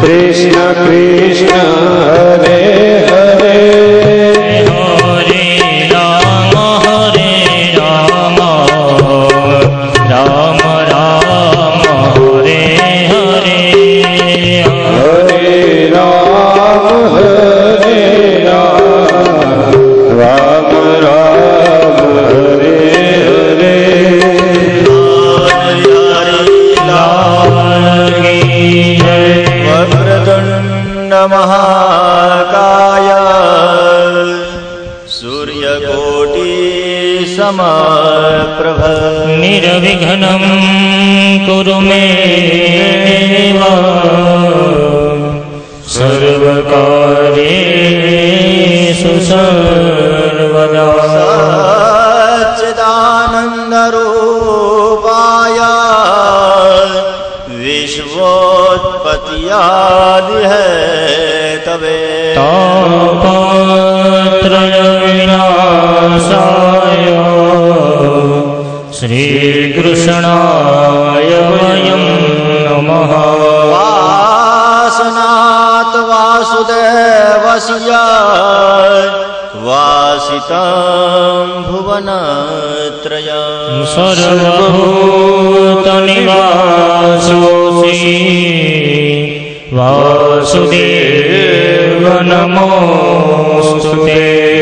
कृष्ण कृष्ण हरे हरे हरे राम राम राम हरे हरे हरे राम राम राम हरे हरे वक्रतुण्ड महाकाय सूर्यकोटि समप्रभ निर्विघ्नं कुरु मे देव सर्वकार्येषु सर्वदा सच्चिदानन्दरूपाय विश्वोत्पत्त्यादि है तवे तापत्रय विनाशाय श्रीकृष्णाय वयं नमः वासनात् वासुदेवस्य वासितं भुवनत्रयम् सर्वभूतनिवासोऽसि वासुदेव नमोऽस्तु ते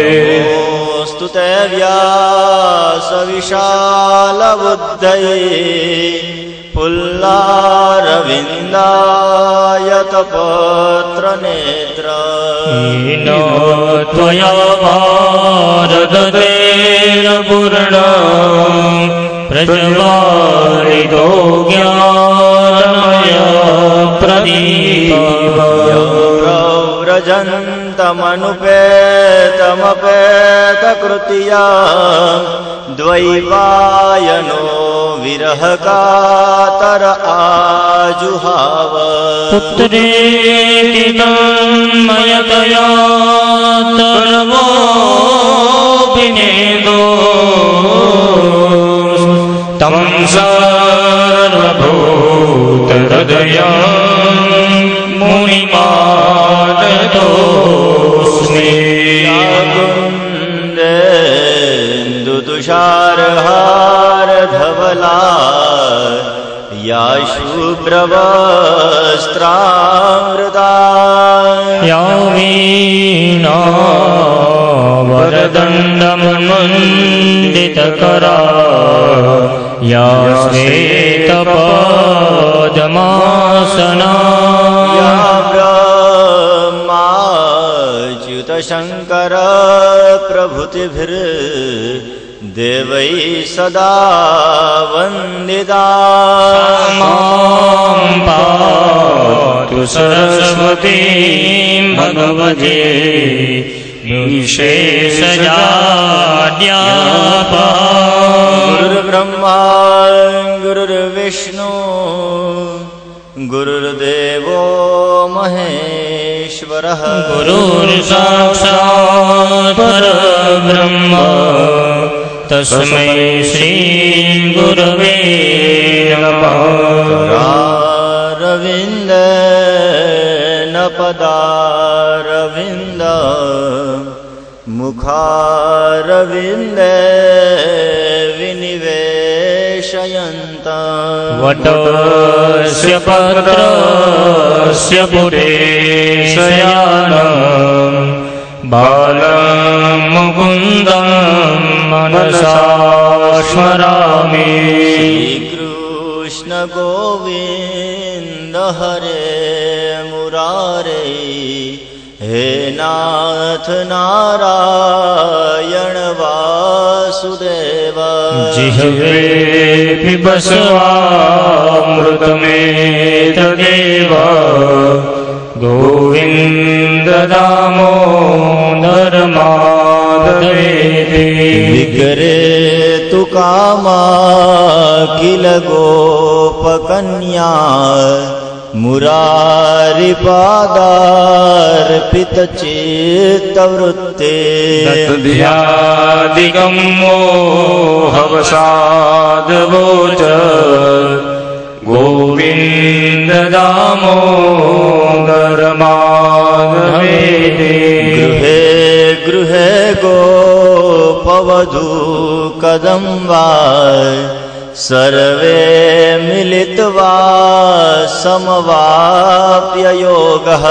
नमोऽस्तु ते व्यासविशालबुद्धये पुल्लारविन्दायतपत्रनेत्र येन त्वया भारततेन पूर्णं प्रज्वालितो ज्ञानमय प्रदीपः व्रजन्तमनुपेतमपेतकृत्या द्वैपायनो विरहकातर आजुहाव पुत्रेति तन्मयतया तर्वो विनेदो तं सर्वभूतहृदयं मुनिमानतोऽस्मि तुषारहारधवला या शुभ्रवस्त्रामृता या वीणा वरदण्डमण्डितकरा या श्वेतपद्मासना या ब्रह्माच्युतशङ्कर प्रभृतिभिर्देवैः सदा वन्दिता मां पातु सरस्वतीं भगवते विशेषजाड्यापा गुरुर्ब्रह्मा गुरुर्विष्णु गुरुर्देवो महेश्वरः गुरुर्साक्षात् परब्रह्म तस्मै श्री गुरवे नमः रविन्देन पदारविन्द मुखारविन्दे विनिवेशयन्त वटस्य पत्रस्य पुटे शयानं बालं मुकुन्दं मनसा स्मरामि श्रीकृष्ण गोविन्द हरे मुरारे हे नाथ नारायण वासुदेव जिह्वे पिबस्वामृतमेतदेव गोविन्द दामोदर माधवेति विग्रे तु कामा किल गोपकन्या मुरारिपादार्पितचित्तवृत्ते दध्यादिगं मोहवसादवोच गोविन्द दामोदर वधू कदम्बा सर्वे मिलित्वा समवाप्य योगः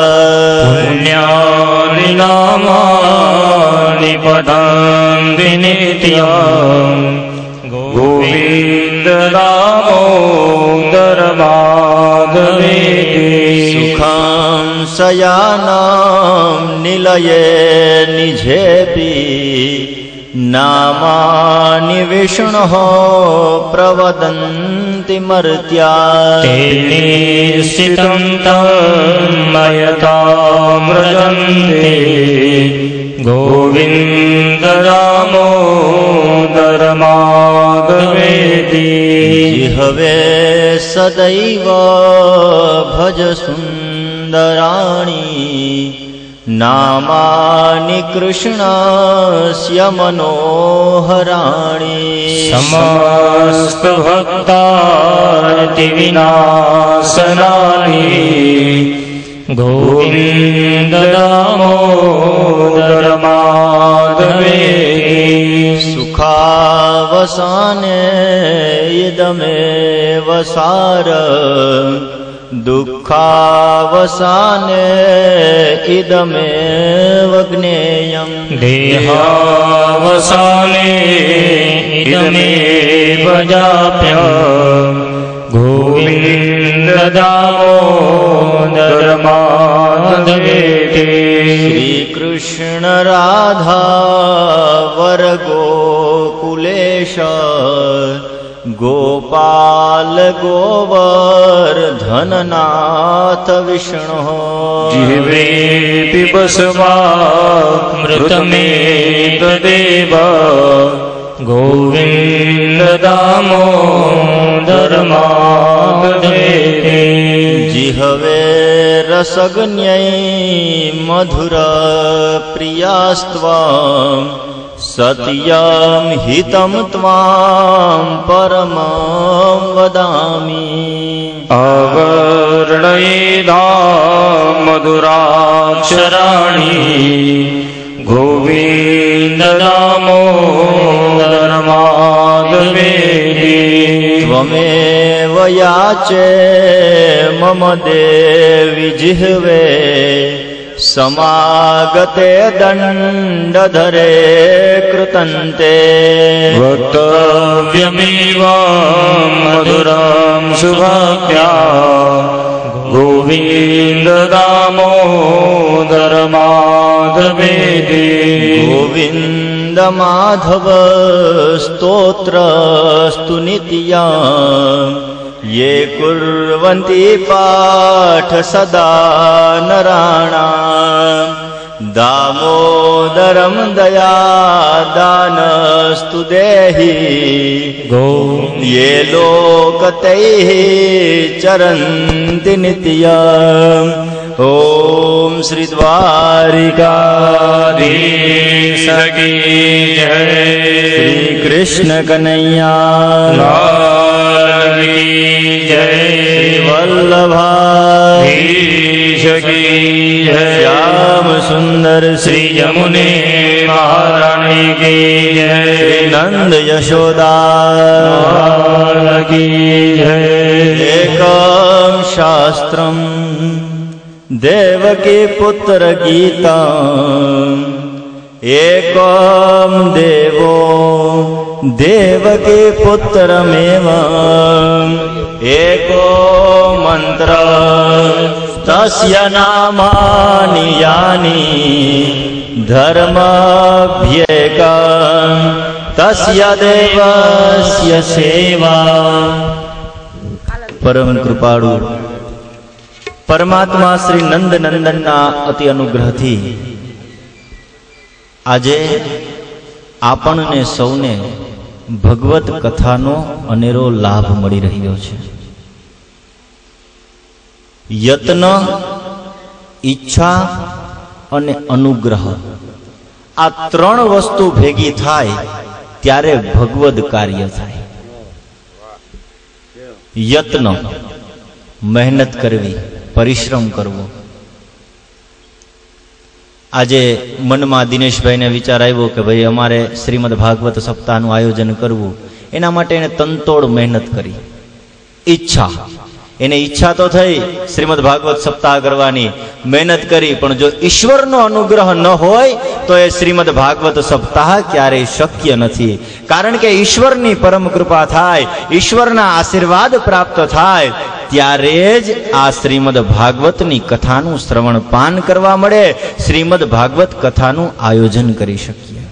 पुण्यानि नामानि पठन्ति नित्यम् गोविन्द दामोदर माधवेति सुखं शयानं निलये निजेऽपि नामानि विष्णोः प्रवदन्ति मर्त्या तेने स्थितं तन्मयतामृजन्ते गोविन्द दामोदर माधवेति जिह्वे सदैव भज सुन्दराणि नामानि कृष्णस्य मनोहराणि समस्त भक्तार्तिविनाशनानि गोविन्द दामोदर माधवेति सुखावसाने इदमेव सार दुःखावसाने इदमेव ज्ञेयम् देहावसाने इदमेव जाप्यम् गोविन्द दामोदर माधवेति श्रीकृष्ण राधा वर गोकुलेश गोपाल गोवर्धननाथ विष्णु जिह्वे पिबस्वामृतमेतदेव गोविन्द दामोदर माधवेति जिह्वे रसज्ञै मधुर प्रियास्त्वां सत्यं हितं त्वां परमं वदामि अवर्णयेदा मधुराक्षराणि गोविन्द दामोदर माधवेति त्वमेव याचे मम देवि जिह्वे समागते दण्डधरे कृतन्ते वक्तव्यमेव मधुरं सुभक्त्या गोविन्द दामोदर माधवेति गोविन्द माधव स्तोत्रस्तु नित्या ये कुर्वन्ति पाठ सदा नराणाम् दामोदरं दयादानस्तु देहि ये लोकतैः चरन्ति नित्यम् ॐ श्री द्वारिकाधीश की जय श्री कृष्ण कन्हैया लाल की जय श्री वल्लभाधीश की जय श्याम सुंदर श्री यमुने महारानी की जय श्री नंद यशोदा लाल की जय एकं शास्त्रम् देवकी पुत्र गीता एकं देवो देवकी पुत्रमेव एको मंत्र तस्य नामानि यानि धर्मभ्येकं तस्य देवस्य सेवा। परम कृपाळु परमात्मा श्री नंद नंदनना अति अनुग्रहथी આજે આપણને સૌને ભગવત કથાનો અનેરો લાભ મળી રહ્યો છે। યત્ન, ઈચ્છા અને અનુગ્રહ આ ત્રણ વસ્તુ ભેગી થાય ત્યારે ભગવદ કાર્ય થાય। યત્ન મહેનત કરવી, પરિશ્રમ કરવો। આજે મનમાં દિનેશભાઈને વિચાર આવ્યો કે ભાઈ અમારે શ્રીમદ ભાગવત સપ્તાહનું આયોજન કરવું, એના માટે એને તનતોડ મહેનત કરી. ઈચ્છા, એને ઈચ્છા તો થઈ શ્રીમદ ભાગવત સપ્તાહ કરવાની, મહેનત કરી, પણ જો ઈશ્વરનો અનુગ્રહ ન હોય તો એ શ્રીમદ ભાગવત સપ્તાહ ક્યારેય શક્ય નથી. કારણ કે ઈશ્વરની પરમ કૃપા થાય, ઈશ્વરના આશીર્વાદ પ્રાપ્ત થાય, ત્યારે જ આ શ્રીમદ ભાગવતની કથાનું શ્રવણ પાન કરવા મળે, શ્રીમદ ભાગવત કથાનું આયોજન કરી શકીએ.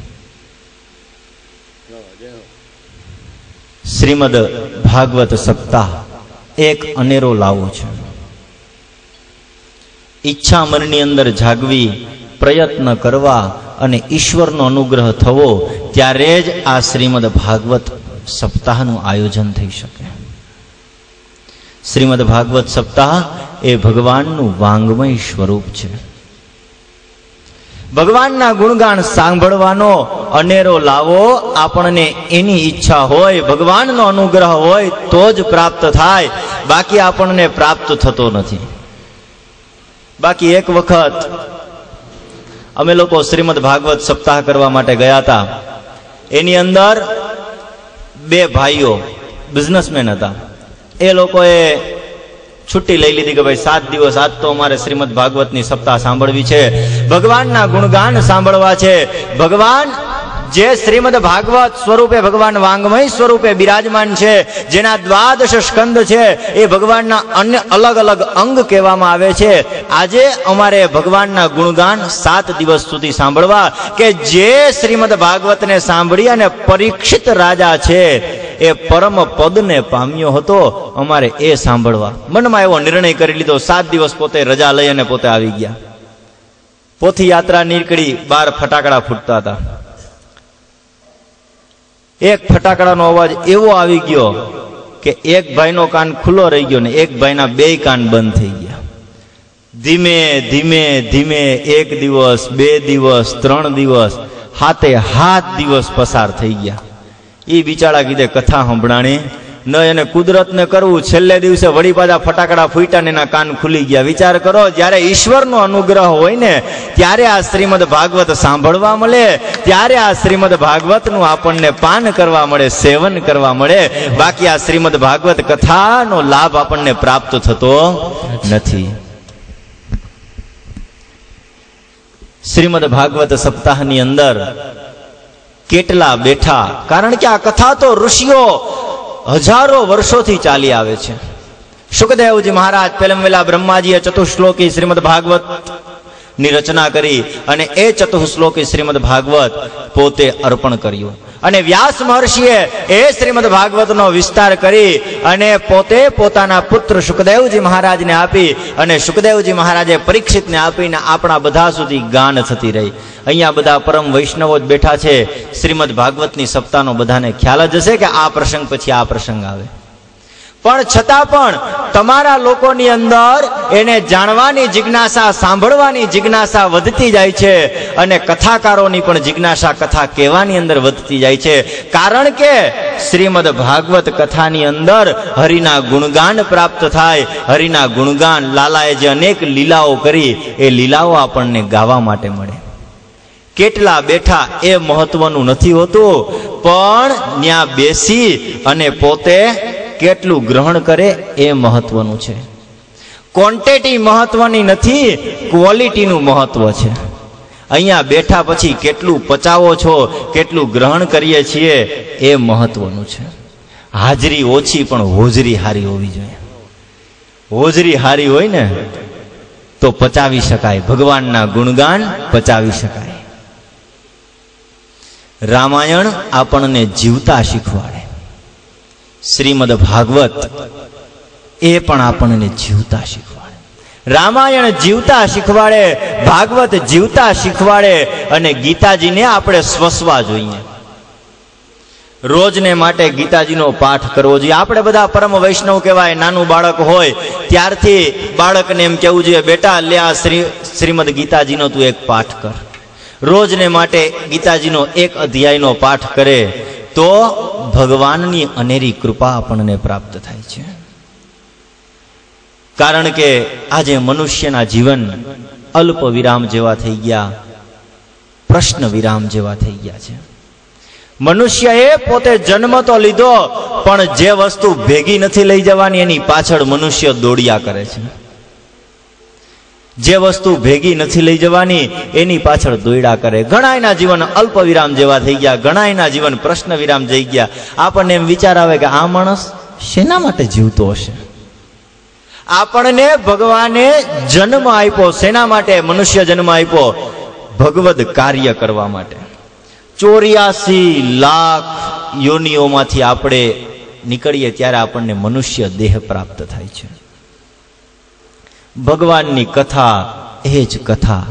શ્રીમદ ભાગવત સપ્તાહ એક અનેરો લાવો છે. ઈચ્છા મનની અંદર જાગવી, પ્રયત્ન કરવા અને ઈશ્વરનો અનુગ્રહ થવો, ત્યારે જ આ શ્રીમદ ભાગવત સપ્તાહનું આયોજન થઈ શકે. શ્રીમદ ભાગવત સપ્તાહ એ ભગવાનનું વાંગમય સ્વરૂપ છે. ભગવાનના ગુણગાન સાંભળવાનો અનેરો લાવો આપણને એની ઈચ્છા હોય, ભગવાનનો અનુગ્રહ હોય તો જ પ્રાપ્ત થાય, બાકી આપણને પ્રાપ્ત થતો નથી. બાકી એક વખત અમે લોકો શ્રીમદ ભાગવત સપ્તાહ કરવા માટે ગયા હતા. એની અંદર બે ભાઈઓ બિઝનેસમેન હતા. એ લોકોએ છુટ્ટી લઈ લીધી કે ભાઈ 7 દિવસ આજ તો અમારે શ્રીમદ ભાગવતની સપ્તાહ સાંભળવી છે, ભગવાનના ગુણગાન સાંભળવા છે. ભગવાન જે શ્રીમદ ભાગવત સ્વરૂપે, ભગવાન વાંગમય સ્વરૂપે બિરાજમાન છે, જેના 12 સ્કંદ છે, એ ભગવાનના અન્ય અલગ અલગ અંગ કહેવામાં આવે છે. આજે અમારે ભગવાનના ગુણગાન 7 દિવસ સુધી સાંભળવા, કે જે શ્રીમદ ભાગવતને સાંભળી અને પરીક્ષિત રાજા છે એ પરમ પદને પામ્યો હતો, અમારે એ સાંભળવા. મનમાં એવો નિર્ણય કરી લીધો. 7 દિવસ પોતે રજા લઈ અને પોતે આવી ગયા. પોથી યાત્રા નીકળી, 12 ફટાકડા ફૂટતા હતા. એક ફટાકડાનો અવાજ એવો આવી ગયો કે એક ભાઈનો કાન ખુલ્લો રહી ગયો ને એક ભાઈના 2 કાન બંધ થઈ ગયા. ધીમે ધીમે ધીમે 1 દિવસ, 2 દિવસ, 3 દિવસ, 7 દિવસ પસાર થઈ ગયા. એ બિચારા કીધે કથા સંભળાણી ન, એને કુદરતને કરવું, છેલ્લે દિવસે વળી પાછા ફટાકડા ફૂટ્યા ને એના કાન ખુલી ગયા. વિચાર કરો, જ્યારે ઈશ્વરનો અનુગ્રહ હોય ને ત્યારે આ શ્રીમદ ભાગવત સાંભળવા મળે, ત્યારે આ શ્રીમદ ભાગવતનું આપણને પાન કરવા મળે, સેવન કરવા મળે. બાકી આ શ્રીમદ ભાગવત કથાનો લાભ આપણને પ્રાપ્ત થતો નથી. શ્રીમદ ભાગવત સપ્તાહની અંદર કેટલા બેઠા, કારણ કે આ કથા તો ઋષિઓ હજારો વર્ષોથી ચાલી આવે છે. સુખદેવજી મહારાજ પહેલા બ્રહ્માજીએ ચતુશ્લોકી શ્રીમદ ભાગવત ની રચના કરી અને એ ચતુશ્લોકી શ્રીમદ ભાગવત પોતે અર્પણ કર્યું. અને વ્યાસ મહર્ષિએ એ શ્રીમદ ભાગવતનો વિસ્તાર કરી અને પોતે પોતાના પુત્ર સુખદેવજી મહારાજને આપી, અને સુખદેવજી મહારાજે પરીક્ષિતને આપીને આપણા બધા સુધી ગાન થતી રહી. અહીંયા બધા પરમ વૈષ્ણવો જ બેઠા છે. શ્રીમદ ભાગવતની સપ્તાહનો બધાને ખ્યાલ જ હશે કે આ પ્રસંગ પછી આ પ્રસંગ આવે, પણ છતાં પણ તમારા લોકોની અંદર એને જાણવાની જિજ્ઞાસા, સાંભળવાની જિજ્ઞાસા વધતી જાય છે, અને કથાકારોની પણ જિજ્ઞાસા કથા કહેવાની અંદર વધતી જાય છે. કારણ કે શ્રીમદ ભાગવત કથાની અંદર હરિના ગુણગાન પ્રાપ્ત થાય. હરિના ગુણગાન, લાલાએ જે અનેક લીલાઓ કરી એ લીલાઓ આપણને ગાવા માટે મળે. કેટલા બેઠા એ મહત્વનું નથી હોતું, પણ ત્યાં બેસી અને પોતે કેટલું ગ્રહણ કરે એ મહત્વનું છે. ક્વોન્ટિટી મહત્વની નથી, ક્વોલિટીનું મહત્વ છે. અહીંયા બેઠા પછી કેટલું પચાવો છો, કેટલું ગ્રહણ કરીએ છીએ એ મહત્વનું છે. હાજરી ઓછી પણ હોજરી હારી હોવી જોઈએ. હોજરી હારી હોય ને તો પચાવી શકાય, ભગવાનના ગુણગાન પચાવી શકાય. રામાયણ આપણને જીવતા શીખવાડે, શ્રીમદ ભાગવત એ પણ આપણને જીવતા શીખવાડે. રામાયણ જીવતા શીખવાડે, ભાગવત જીવતા શીખવાડે, અને ગીતાજીને આપણે સ્વસવા જોઈએ. રોજને માટે ગીતાજીનો પાઠ કરવો જોઈએ. આપણે બધા પરમ વૈષ્ણવ કહેવાય. નાનું બાળક હોય ત્યારથી બાળકને એમ કહેવું જોઈએ, બેટા લે આ શ્રીમદ ગીતાજીનો તું એક પાઠ કર. રોજને માટે ગીતાજીનો 1 અધ્યાયનો પાઠ કરે તો ભગવાનની અનેરી કૃપા આપણને પ્રાપ્ત થાય છે. કારણ કે આજે મનુષ્યના જીવન અલ્પ વિરામ જેવા થઈ ગયા. પ્રશ્ન વિરામ જેવા થઈ ગયા છે. મનુષ્યએ પોતે જન્મ તો લીધો, પણ જે વસ્તુ ભેગી નથી લઈ જવાની એની પાછળ મનુષ્ય દોડ્યા કરે છે. જે વસ્તુ ભેગી નથી લઈ જવાની એની પાછળ દોડ્યા કરે. ઘણાયના જીવન અલ્પ વિરામ જેવા થઈ ગયા, ઘણાયના જીવન પ્રશ્ન વિરામ જઈ ગયા. આપણને એમ વિચાર આવે કે આ માણસ શેના માટે જીવતો હશે? આપણને ભગવાને જન્મ આપ્યો શેના માટે? મનુષ્ય જન્મ આપ્યો ભગવદ કાર્ય કરવા માટે. 84 લાખ યોનિઓમાંથી આપણે નીકળીએ ત્યારે આપણને મનુષ્ય દેહ પ્રાપ્ત થાય છે. ભગવાનની કથા એ જ કથા,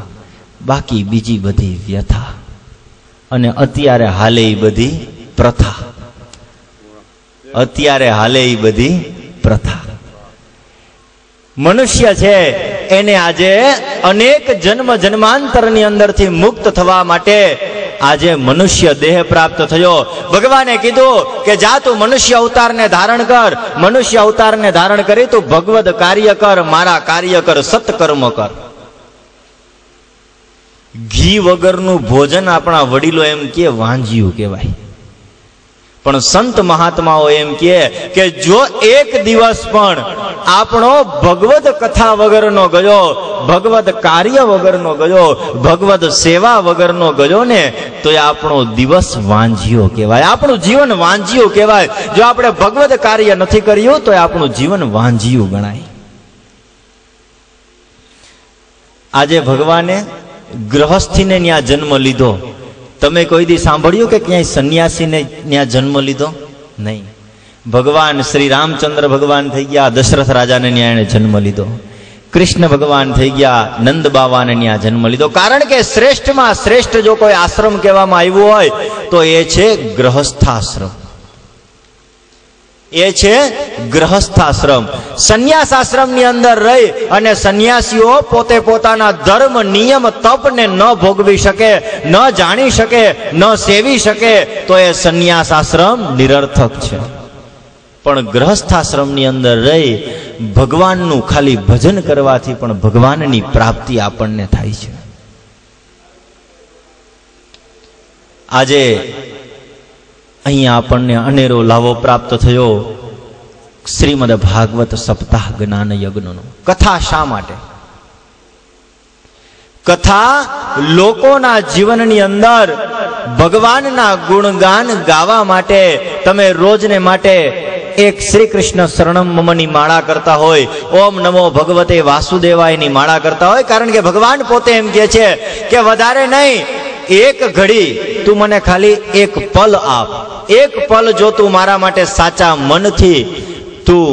બાકી બીજી બધી વ્યથા. અને અત્યારે હાલે એ બધી પ્રથા, અત્યારે હાલે એ બધી પ્રથા. મનુષ્ય છે એને આજે અનેક જન્મ જન્માંતરની અંદરથી મુક્ત થવા માટે આજે મનુષ્ય દેહ પ્રાપ્ત થયો. ભગવાને કીધું કે જા તું મનુષ્ય અવતારને ધારણ કર, મનુષ્ય અવતારને ધારણ કરી તું ભગવદ કાર્ય કર, મારા કાર્ય કર, સત્કર્મ કર. ઘી વગરનું ભોજન આપણા વડીલો એમ કે વાંજ્યું કહેવાય, પણ સંત મહાત્માઓ એમ કે જો એક દિવસ પણ આપણો ભગવદ કથા વગરનો ગયો, ભગવદ કાર્ય વગરનો ગયો, ભગવદ સેવા વગરનો ગયો ને તો એ આપણો દિવસ વાંજ્યો કહેવાય, આપણું જીવન વાંજ્યું કહેવાય. જો આપણે ભગવદ કાર્ય નથી કર્યું તો એ આપણું જીવન વાંજ્યું ગણાય. આજે ભગવાને ગ્રહસ્થીને ત્યાં જન્મ લીધો. તમે કોઈ દી સાંભળ્યું કે ક્યાંય સંન્યાસીને ત્યાં જન્મ લીધો? નહીં. ભગવાન શ્રી રામચંદ્ર ભગવાન થઈ ગયા, દશરથ રાજાને ત્યાં એને જન્મ લીધો. કૃષ્ણ ભગવાન થઈ ગયા, નંદ બાવાને ત્યાં જન્મ લીધો. કારણ કે શ્રેષ્ઠમાં શ્રેષ્ઠ જો કોઈ આશ્રમ કહેવામાં આવ્યું હોય તો એ છે ગ્રહસ્થાશ્રમ, એ છે ગ્રહસ્થાશ્રમ. સંન્યાસ આશ્રમની અંદર રહી અને સંન્યાસીઓ પોતે પોતાના ધર્મ નિયમ તપને ન ભોગવી શકે, ન જાણી શકે, ન સેવી શકે તો એ સંન્યાસ આશ્રમ નિરર્થક છે. પણ ગ્રહસ્થાશ્રમની અંદર રહી ભગવાનનું ખાલી ભજન કરવાથી પણ ભગવાનની પ્રાપ્તિ આપણને થાય છે. આજે અહીંયા આપણને અનેરો લાભો પ્રાપ્ત થયો શ્રીમદ ભાગવત સપ્તાહ જ્ઞાન યજ્ઞનો. કથા શા માટે? કથા લોકોના જીવનની અંદર ભગવાનના ગુણગાન ગાવા માટે. તમે રોજને માટે એક શ્રી કૃષ્ણ શરણમ મમની માળા કરતા હોય, ઓમ નમો ભગવતે વાસુદેવાયની માળા કરતા હોય, કારણ કે ભગવાન પોતે એમ કહે છે કે વધારે નહીં, એક ઘડી તું મને ખાલી એક પલ આપ, એક પલ જો તું મારા માટે સાચા મનથી તું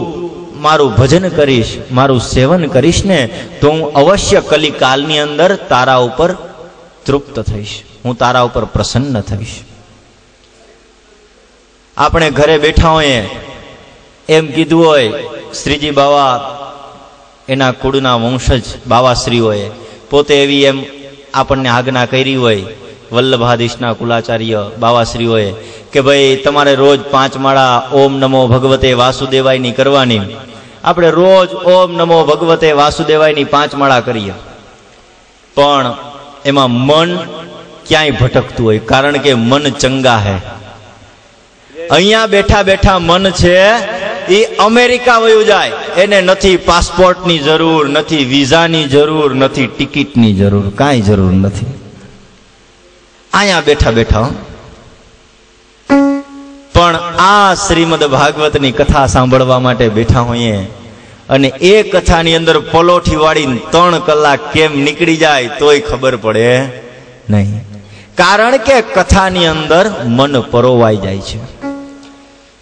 મારું ભજન કરીશ, મારું સેવન કરીશ ને તો હું અવશ્ય કલિકાલની અંદર તારા ઉપર તૃપ્ત થઈશ, હું તારા ઉપર પ્રસન્ન થઈશ. આપણે ઘરે બેઠા હોઈએ એમ કીધું હોય શ્રીજી બાવા, એના કુળના વંશજ બાવાશ્રીઓએ પોતે એવી એમ આપણને આજ્ઞા કરી હોય વલ્લભાધીશના કુલાચાર્ય બાવાશ્રીઓએ કે ભાઈ તમારે રોજ 5 માળા ઓમ નમો ભગવતે વાસુદેવાયની કરવાની. આપણે રોજ ઓમ નમો ભગવતે વાસુદેવાયની 5 માળા કરીએ, પણ એમાં મન ક્યાંય ભટકતું હોય, કારણ કે મન ચંગા હે. અહીંયા બેઠા બેઠા મન છે એ અમેરિકા વયું જાય, એને નથી પાસપોર્ટની જરૂર, નથી વિઝાની જરૂર, નથી ટિકિટની જરૂર, કાંઈ જરૂર નથી. અહીંયા બેઠા બેઠા પણ આ શ્રીમદ ભાગવતની કથા સાંભળવા માટે બેઠા હોઈએ અને એ કથાની અંદર પલોઠી વાળીને 3 કલાક કેમ નીકળી જાય તોય ખબર પડે નહીં, કારણ કે કથાની અંદર મન પરોવાઈ જાય છે.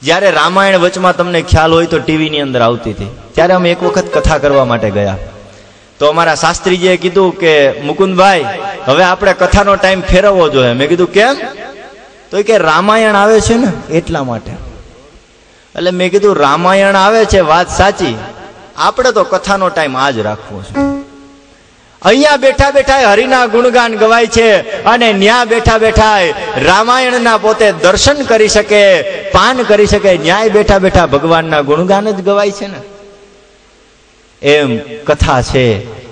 જ્યારે રામાયણ વચમાં તમને ખ્યાલ હોય તો ટીવીની અંદર આવતી હતી, ત્યારે અમે એક વખત કથા કરવા માટે ગયા તો અમારા શાસ્ત્રીજીએ કીધું કે મુકુંદભાઈ હવે આપણે કથાનો ટાઈમ ફેરવવો જોઈએ. મેં કીધું કેમ? તો કે રામાયણ આવે છે ને એટલા માટે. એટલે મેં કીધું રામાયણ આવે છે વાત સાચી, આપણે તો કથાનો ટાઈમ આ જ રાખવો છે. અહીંયા બેઠા બેઠા હરિના ગુણગાન ગવાય છે અને ન્યા બેઠા બેઠા રામાયણના પોતે દર્શન કરી શકે, પાન કરી શકે, ન્યાય બેઠા બેઠા ભગવાનના ગુણગાન જ ગવાય છે ને. એમ કથા છે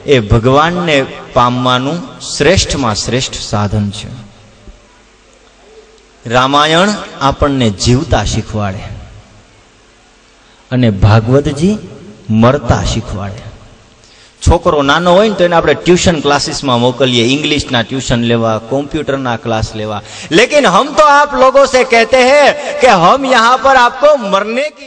એ ભગવાનને પામવાનું શ્રેષ્ઠમાં શ્રેષ્ઠ સાધન છે. રામાયણ આપણને જીવતા શીખવાડે અને ભાગવતજી મરતા શીખવાડે. છોકરો નાનો હોય ને તો એને આપણે ટ્યુશન ક્લાસીસમાં મોકલીએ, इंग्लिशના ट्यूशन लेवा, कंप्यूटरना क्लास लेवा, लेकिन हम तो आप लोगों से कहते हैं कि हम यहाँ पर आपको मरने की